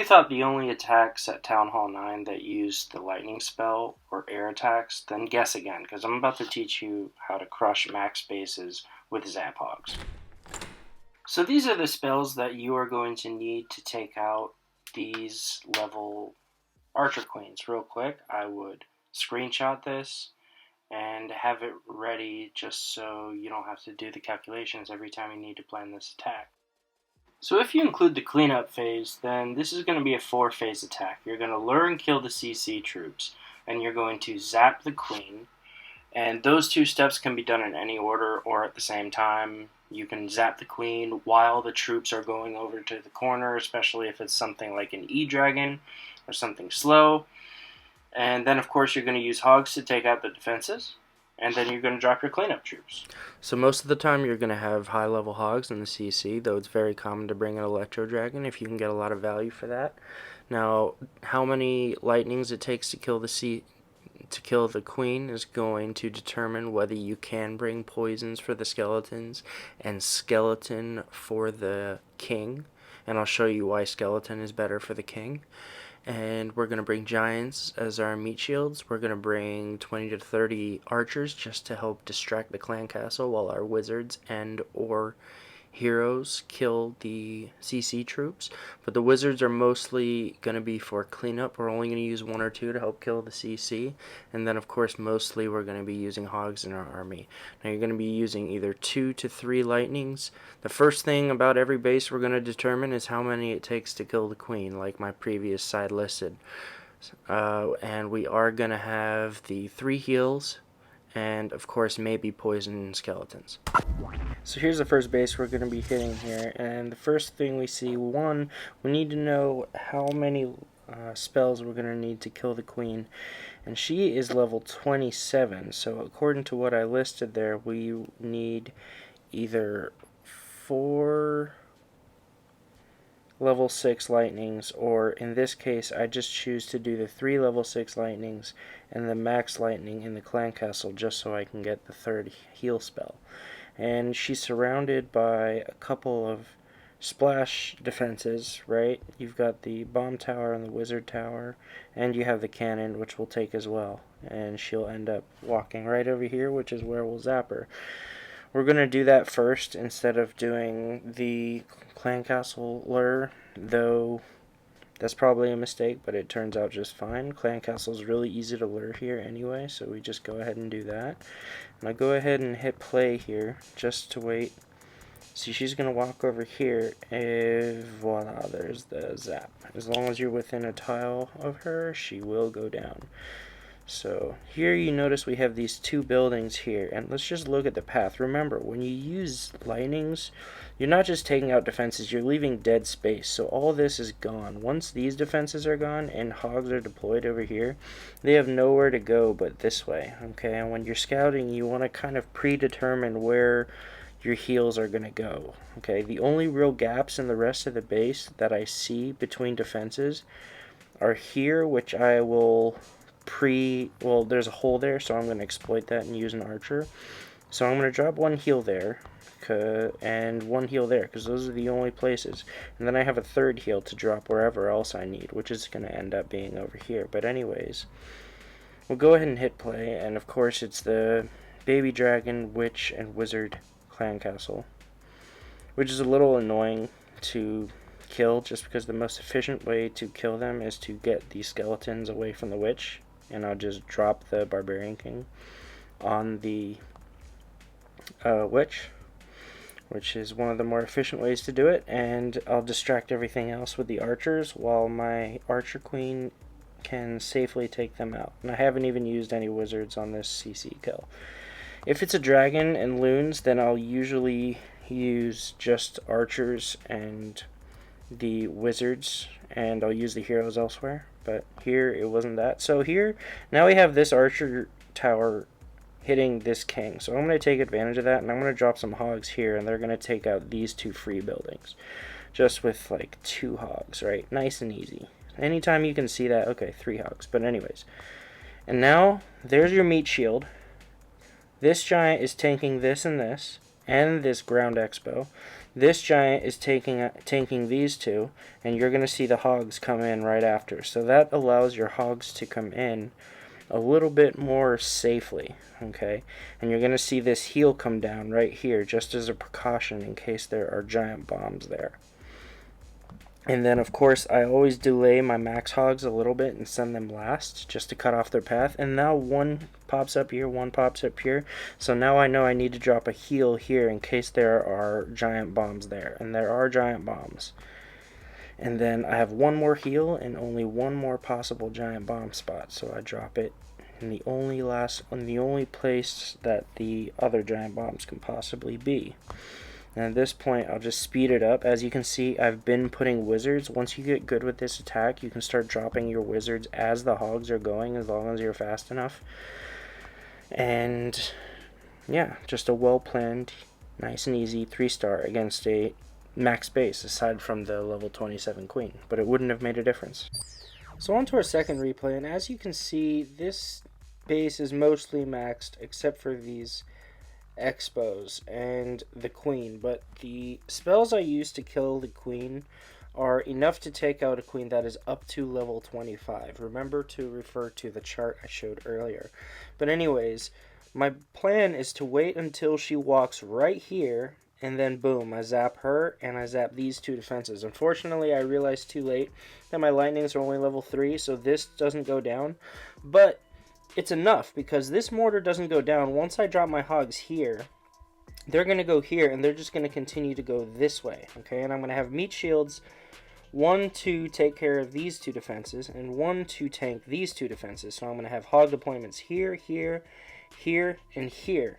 thought the only attacks at Town Hall 9 that used the lightning spell were air attacks, then guess again, because I'm about to teach you how to crush max bases with Zap Hogs. So these are the spells that you are going to need to take out these level Archer Queens. Real quick, I would screenshot this and have it ready just so you don't have to do the calculations every time you need to plan this attack. So if you include the cleanup phase, then this is going to be a 4-phase attack. You're going to lure and kill the CC troops, and you're going to Zap the Queen, and those two steps can be done in any order or at the same time. You can Zap the Queen while the troops are going over to the corner, especially if it's something like an E-Dragon or something slow. And then, of course, you're going to use Hogs to take out the defenses. And then you're going to drop your cleanup troops. So most of the time you're going to have high-level Hogs in the CC, though it's very common to bring an Electro Dragon if you can get a lot of value for that. Now, how many lightnings it takes to kill the Queen is going to determine whether you can bring poisons for the skeletons and skeleton for the king. And I'll show you why skeleton is better for the king. And we're going to bring giants as our meat shields. We're going to bring 20 to 30 archers just to help distract the clan castle while our wizards and or heroes kill the CC troops. But the wizards are mostly going to be for cleanup. We're only going to use 1 or 2 to help kill the CC. And then, of course, mostly we're going to be using Hogs in our army. Now, you're going to be using either 2 to 3 lightnings. The first thing about every base we're going to determine is how many it takes to kill the Queen, like my previous side listed. And we are going to have the 3 heals and, of course, maybe poison skeletons. So here's the first base we're going to be hitting here, and the first thing we see, one, we need to know how many spells we're going to need to kill the Queen, and she is level 27, so according to what I listed there, we need either 4 level 6 lightnings, or in this case I just choose to do the 3 level 6 lightnings and the max lightning in the clan castle just so I can get the 3rd heal spell. And she's surrounded by a couple of splash defenses, right? You've got the bomb tower and the wizard tower, and you have the cannon, which we'll take as well. And she'll end up walking right over here, which is where we'll zap her. We're going to do that first instead of doing the clan castle lure, though that's probably a mistake, but it turns out just fine. Clan castle is really easy to lure here anyway, so we just go ahead and do that. And I'll go ahead and hit play here just to wait. See, she's going to walk over here, and voila, there's the zap. As long as you're within a tile of her, she will go down. So here you notice we have these 2 buildings here, and let's just look at the path. Remember, when you use lightnings, you're not just taking out defenses, you're leaving dead space. So all this is gone. Once these defenses are gone and Hogs are deployed over here, they have nowhere to go but this way. Okay, and when you're scouting, you want to kind of predetermine where your heals are going to go. Okay, the only real gaps in the rest of the base that I see between defenses are here, which I will well, there's a hole there, so I'm going to exploit that and use an archer. So I'm going to drop 1 heal there and 1 heal there, because those are the only places. And then I have a 3rd heal to drop wherever else I need, which is going to end up being over here. But anyways, we'll go ahead and hit play, and of course it's the baby dragon, witch, and wizard clan castle, which is a little annoying to kill, just because the most efficient way to kill them is to get the skeletons away from the witch. And I'll just drop the Barbarian King on the witch, which is one of the more efficient ways to do it, and I'll distract everything else with the archers while my Archer Queen can safely take them out. And I haven't even used any wizards on this CC kill. If it's a dragon and loons, then I'll usually use just archers and the wizards, and I'll use the heroes elsewhere. But here it wasn't that. So here, now we have this archer tower hitting this king. So I'm going to take advantage of that, and I'm going to drop some Hogs here, and they're going to take out these 2 free buildings. Just with like 2 Hogs, right? Nice and easy. Anytime you can see that, okay, 3 Hogs. But anyways. And now, there's your meat shield. This giant is tanking this and this ground expo. This giant is tanking these two, and you're going to see the hogs come in right after. So that allows your hogs to come in a little bit more safely, okay? And you're going to see this heel come down right here just as a precaution in case there are giant bombs there. And then, of course, I always delay my max hogs a little bit and send them last just to cut off their path. And now one pops up here, one pops up here. So now I know I need to drop a heel here in case there are giant bombs there. And there are giant bombs. And then I have one more heel and only one more possible giant bomb spot. So I drop it in the only place that the other giant bombs can possibly be. And at this point, I'll just speed it up. As you can see, I've been putting wizards. Once you get good with this attack, you can start dropping your wizards as the hogs are going, as long as you're fast enough. And yeah, just a well-planned, nice and easy 3-star against a max base, aside from the level 27 queen. But it wouldn't have made a difference. So on to our second replay, and as you can see, this base is mostly maxed, except for these expos and the queen, but the spells I use to kill the queen are enough to take out a queen that is up to level 25. Remember to refer to the chart I showed earlier. But anyways, my plan is to wait until she walks right here, and then boom, I zap her and I zap these two defenses. Unfortunately, I realized too late that my lightnings are only level 3, so this doesn't go down, but it's enough because this mortar doesn't go down. Once I drop my hogs here, they're going to go here and they're just going to continue to go this way, okay? And I'm going to have meat shields, 1 to take care of these two defenses and 1 to tank these two defenses. So I'm going to have hog deployments here, here, here, and here,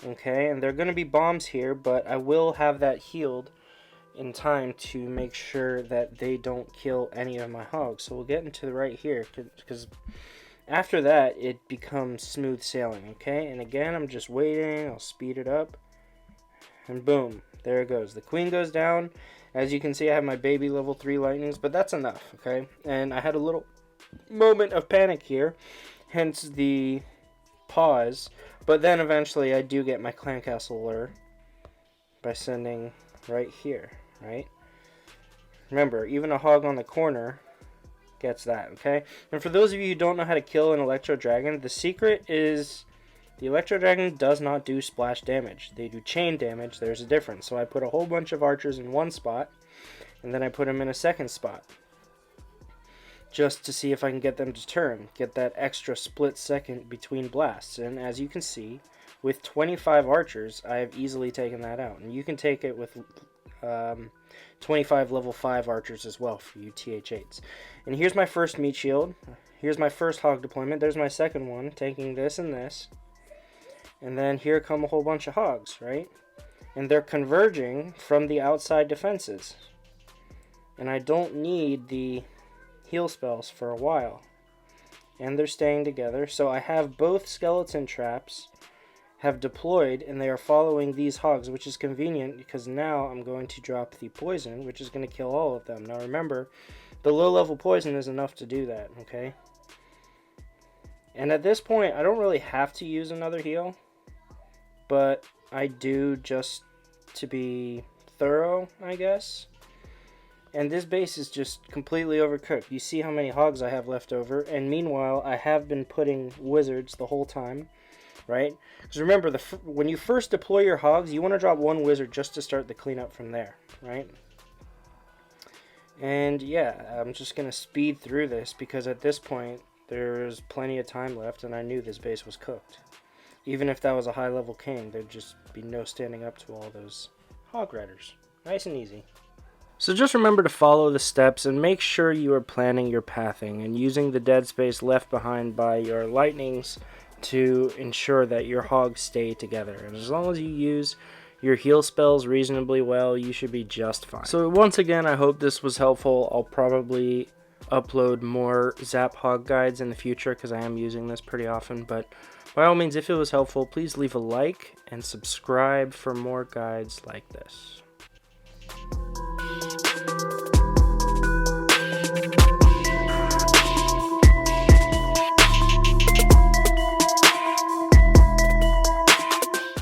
okay? And they're going to be bombs here, but I will have that healed in time to make sure that they don't kill any of my hogs. So we'll get into the right here because after that, it becomes smooth sailing, okay? And again, I'm just waiting. I'll speed it up. And boom, there it goes. The queen goes down. As you can see, I have my baby level 3 lightnings, but that's enough, okay? And I had a little moment of panic here, hence the pause. But then eventually, I do get my clan castle lure by sending right here, right? Remember, even a hog on the corner gets that, okay? And for those of you who don't know how to kill an Electro Dragon, the secret is the Electro Dragon does not do splash damage. They do chain damage. There's a difference. So I put a whole bunch of archers in one spot, and then I put them in a second spot, just to see if I can get them to turn, get that extra split second between blasts. And as you can see, with 25 archers, I have easily taken that out. And you can take it with 25 level 5 archers as well for you TH8s. And here's my first meat shield. Here's my first hog deployment. There's my second one, taking this and this. And then here come a whole bunch of hogs, right? And they're converging from the outside defenses. And I don't need the heal spells for a while. And they're staying together. So I have both skeleton traps have deployed, and they are following these hogs, which is convenient because now I'm going to drop the poison, which is going to kill all of them. Now remember, the low level poison is enough to do that, okay? And at this point, I don't really have to use another heal, but I do just to be thorough, I guess. And this base is just completely overcooked. You see how many hogs I have left over, and meanwhile, I have been putting wizards the whole time, right? Because remember, when you first deploy your hogs, you want to drop one wizard just to start the cleanup from there, right? And yeah, I'm just going to speed through this because at this point, there's plenty of time left, and I knew this base was cooked. Even if that was a high-level king, there'd just be no standing up to all those hog riders. Nice and easy. So just remember to follow the steps and make sure you are planning your pathing and using the dead space left behind by your lightnings to ensure that your hogs stay together. And as long as you use your heal spells reasonably well, you should be just fine. So once again, I hope this was helpful. I'll probably upload more Zap Hog guides in the future because I am using this pretty often. But by all means, if it was helpful, please leave a like and subscribe for more guides like this.